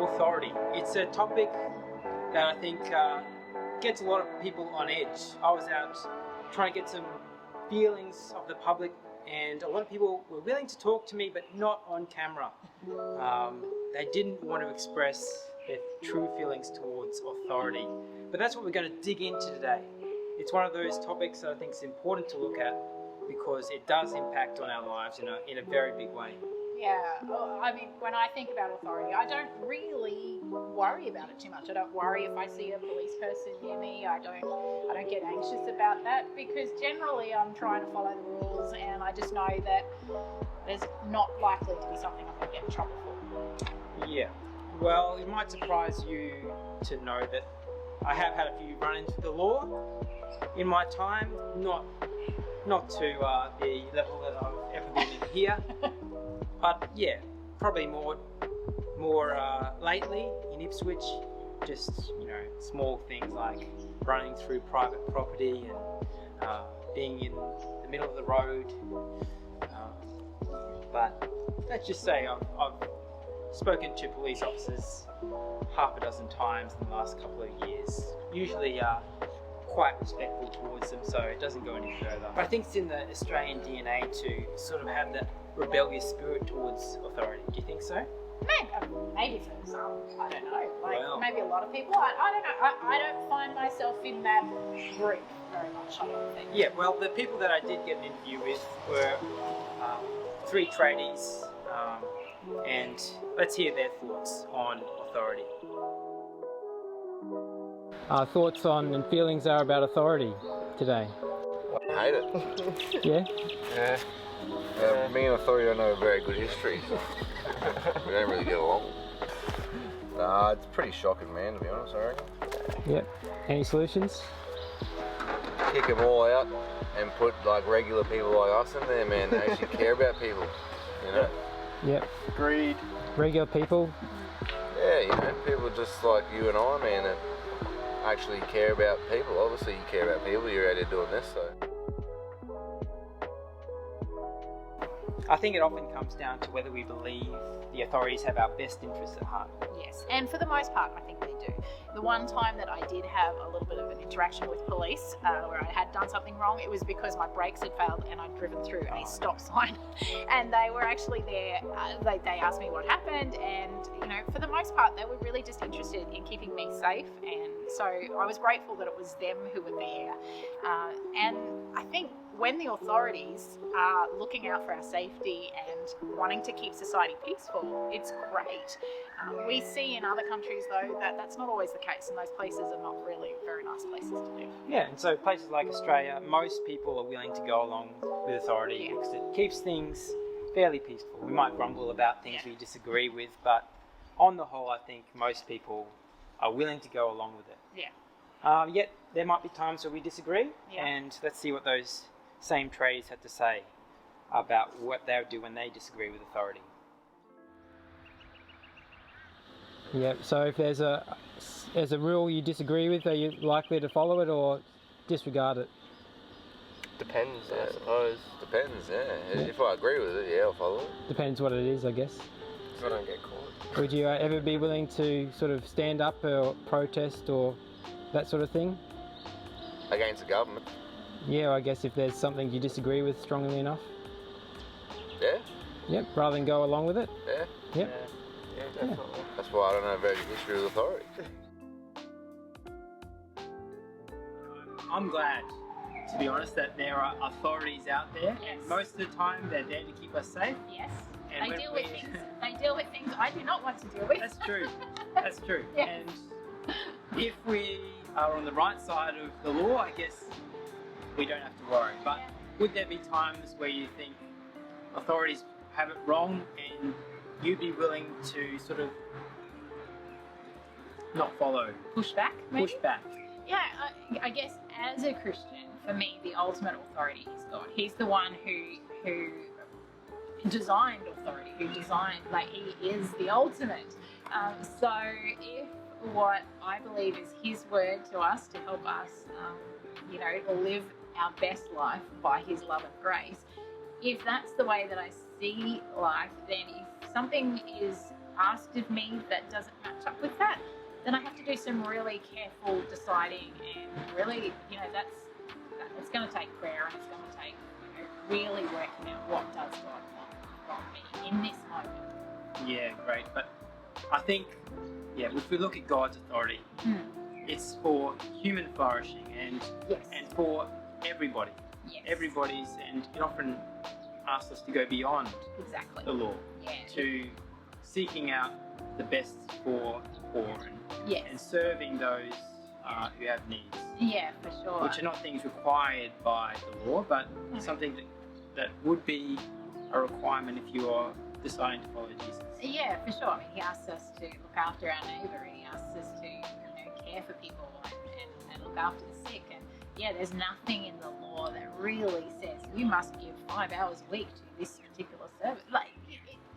authority. It's a topic that I think gets a lot of people on edge. I was out trying to get some feelings of the public, and a lot of people were willing to talk to me, but not on camera. They didn't want to express their true feelings towards authority. But that's what we're going to dig into today. It's one of those topics that I think is important to look at because it does impact on our lives in a very big way. Yeah, well, I mean, when I think about authority, I don't really worry about it too much. I don't worry if I see a police person near me. I don't get anxious about that because generally I'm trying to follow the rules, and I just know that there's not likely to be something I'm going to get in trouble for. Yeah, well, it might surprise you to know that I have had a few run-ins with the law in my time, not to the level that I've ever been in here. But yeah, probably more lately in Ipswich, just small things like running through private property and being in the middle of the road. But let's just say I've spoken to police officers half a dozen times in the last couple of years. Usually quite respectful towards them, so it doesn't go any further. But I think it's in the Australian DNA to sort of have that rebellious spirit towards authority. Do you think so? Maybe for some, I don't know. Maybe a lot of people. I don't know. I don't find myself in that group very much, I don't think. Yeah, well, the people that I did get an interview with were 3 tradies, and let's hear their thoughts on authority. Thoughts on and feelings are about authority today? I hate it. Yeah? Yeah. Me and authority don't have a very good history. We don't really get along. It's pretty shocking, man, to be honest, I reckon. Yep. Any solutions? Kick them all out and put like regular people like us in there, man. They actually care about people, Yep. Agreed. Regular people? Yeah, people just like you and I, man, that actually care about people. Obviously you care about people, you're out here doing this, so. I think it often comes down to whether we believe the authorities have our best interests at heart. Yes, and for the most part, I think they do. The one time that I did have a little bit of an interaction with police, where I had done something wrong, it was because my brakes had failed and I'd driven through a stop sign. And they were actually there, they asked me what happened, and for the most part, they were really just interested in keeping me safe. And so I was grateful that it was them who were there. And I think when the authorities are looking out for our safety and wanting to keep society peaceful, it's great. We see in other countries, though, that that's not always the case, and those places are not really very nice places to live. Yeah, and so places like Australia, most people are willing to go along with authority because it keeps things fairly peaceful. We might grumble about things we disagree with, but on the whole, I think most people are willing to go along with it. Yeah. Yet there might be times where we disagree, and let's see what those same tradies had to say about what they would do when they disagree with authority. Yeah, so if there's a rule you disagree with, are you likely to follow it or disregard it? Depends, I suppose. Depends, yeah. If I agree with it, yeah, I'll follow it. Depends what it is, I guess. If I don't get caught. Would you ever be willing to sort of stand up or protest or that sort of thing? Against the government? Yeah, I guess if there's something you disagree with strongly enough. Yeah? Yep, rather than go along with it. Yeah? Yep. Yeah, definitely. That's why I don't have a very good history with authority. I'm glad, to be honest, that there are authorities out there, and most of the time they're there to keep us safe. Yes. And They deal with things I do not want to deal with. That's true. That's true. Yes. And if we are on the right side of the law, I guess we don't have to worry. But would there be times where you think authorities have it wrong and you'd be willing to sort of not follow? Push back, maybe? Push back. Yeah, I guess as a Christian, for me, the ultimate authority is God. He's the one who designed authority, he is the ultimate. So if what I believe is his word to us to help us, live our best life by his love and grace, if that's the way that I see life, then if something is asked of me that doesn't match up with that, then I have to do some really careful deciding, and really, it's going to take prayer, and it's going to take really working out what does God want from me in this moment. Yeah, great. But I think, if we look at God's authority, it's for human flourishing and for everybody. Yes. Everybody's, and it often asks us to go beyond Exactly. the law to seeking out the best for the poor and serving those who have needs. Yeah, for sure. Which are not things required by the law, but something that would be a requirement if you are deciding to follow Jesus. Yeah, for sure. I mean, he asks us to look after our neighbour, and he asks us to care for people and look after the sick. And there's nothing in the law that really says you must give 5 hours a week to this particular service. Like,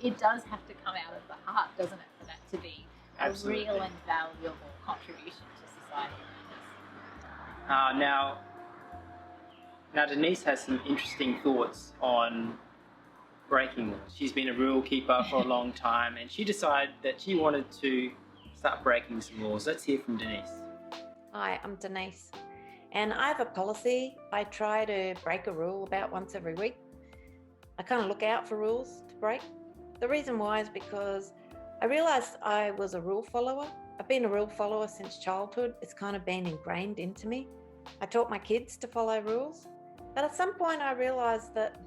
it does have to come out of the heart, doesn't it, for that to be a real and valuable contribution to society. Now Denise has some interesting thoughts on breaking laws. She's been a rule keeper for a long time, and she decided that she wanted to start breaking some laws. Let's hear from Denise. Hi, I'm Denise, and I have a policy. I try to break a rule about once every week. I kind of look out for rules to break. The reason why is because I realised I was a rule follower. I've been a rule follower since childhood. It's kind of been ingrained into me. I taught my kids to follow rules, but at some point I realised that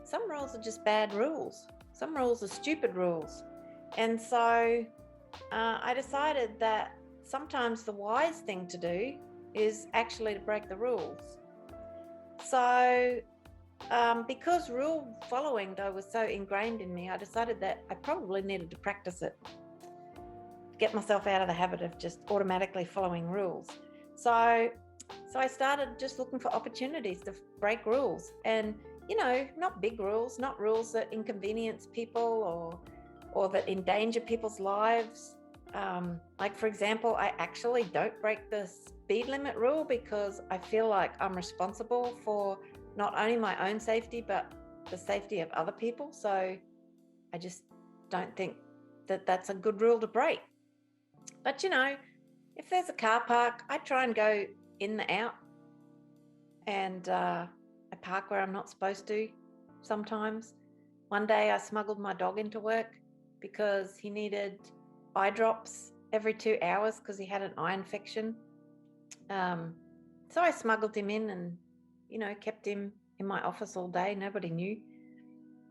some rules are just bad rules. Some rules are stupid rules. And so I decided that sometimes the wise thing to do is actually to break the rules. So because rule following though was so ingrained in me, I decided that I probably needed to practice it, get myself out of the habit of just automatically following rules. So I started just looking for opportunities to break rules, and not big rules, not rules that inconvenience people or that endanger people's lives. Like, for example, I actually don't break the speed limit rule because I feel like I'm responsible for not only my own safety, but the safety of other people. So I just don't think that that's a good rule to break. But, if there's a car park, I try and go in the out, and I park where I'm not supposed to sometimes. One day I smuggled my dog into work because he needed eye drops every 2 hours because he had an eye infection. So I smuggled him in and, kept him in my office all day. Nobody knew.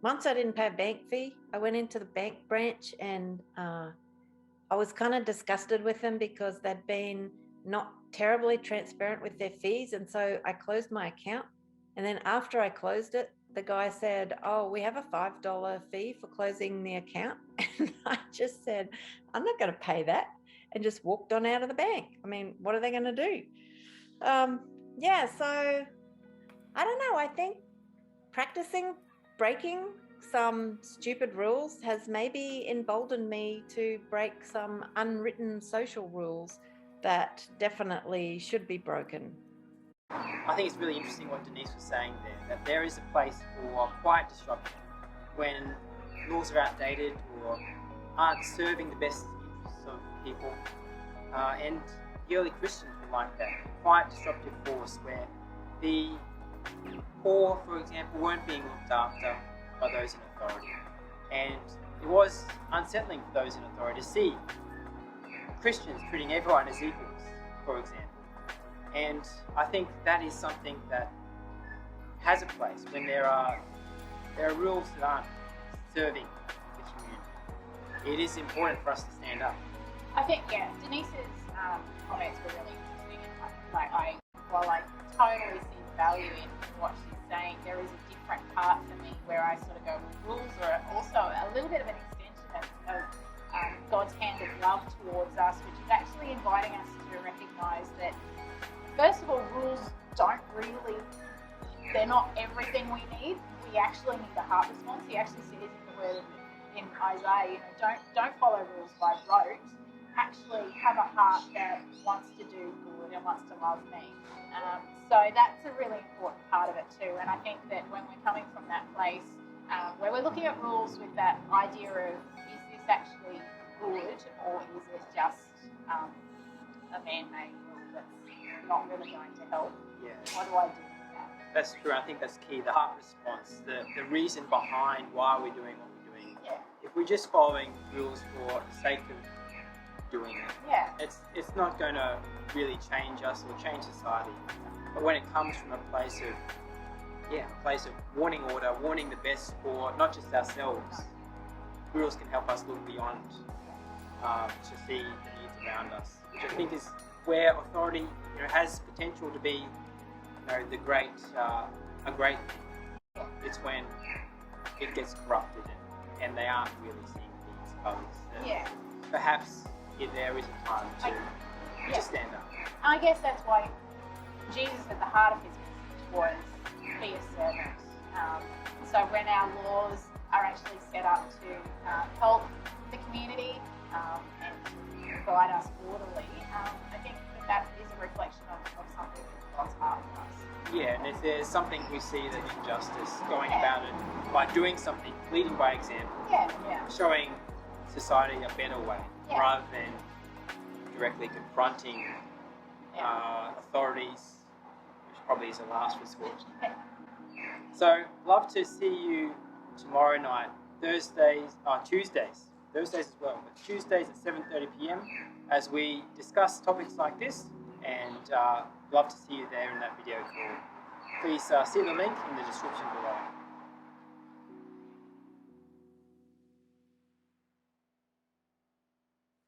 Once I didn't pay a bank fee. I went into the bank branch and I was kind of disgusted with them because they'd been not terribly transparent with their fees. And so I closed my account. And then after I closed it, the guy said, "Oh, we have a $5 fee for closing the account." And I just said, "I'm not going to pay that," and just walked on out of the bank. I mean, what are they going to do? So I don't know. I think practicing breaking some stupid rules has maybe emboldened me to break some unwritten social rules that definitely should be broken. I think it's really interesting what Denise was saying there, that there is a place for quiet disruption when laws are outdated or aren't serving the best interests of people. And the early Christians were like that, a quiet disruptive force where the poor, for example, weren't being looked after by those in authority. And it was unsettling for those in authority to see Christians treating everyone as equals, for example. And I think that is something that has a place when there are rules that aren't serving the community. It is important for us to stand up. I think, Denise's comments were really interesting. And while I totally see the value in what she's saying, there is a different part for me where I sort of go, well, rules are also a little bit of an extension of God's hand of love towards us, which is actually inviting us to recognise that, first of all, rules they're not everything we need. We actually need a heart response. He actually says in the word in Isaiah, don't follow rules by rote. Actually have a heart that wants to do good and wants to love me. So that's a really important part of it too. And I think that when we're coming from that place where we're looking at rules with that idea of, is this this actually good, or is it just a man-made rule that's not really going to help? Yeah. What do I do with that? That's true. I think that's key. The heart response, the reason behind why we're doing what we're doing. Yeah. If we're just following rules for the sake of doing it, Yeah. it's not going to really change us or change society. But when it comes from a place of wanting order, wanting the best for not just ourselves, rules can help us look beyond to see the needs around us, which I think is where authority has potential to be a great thing. It's when it gets corrupted and they aren't really seeing the needs of others. Yeah. Perhaps there is a time to stand up. I guess that's why Jesus, at the heart of his message, was be a servant. So when our laws are actually set up to help the community and guide us orderly, I think that is a reflection of something that God's heart for us. Yeah, and if there's something we see that injustice, going about it by doing something, leading by example, Yeah. showing society a better way, Yeah. rather than directly confronting authorities, which probably is a last resort. Yeah. So, love to see you tomorrow night, Tuesdays as well, but Tuesdays at 7:30 p.m. as we discuss topics like this, and love to see you there in that video call. Please see the link in the description below.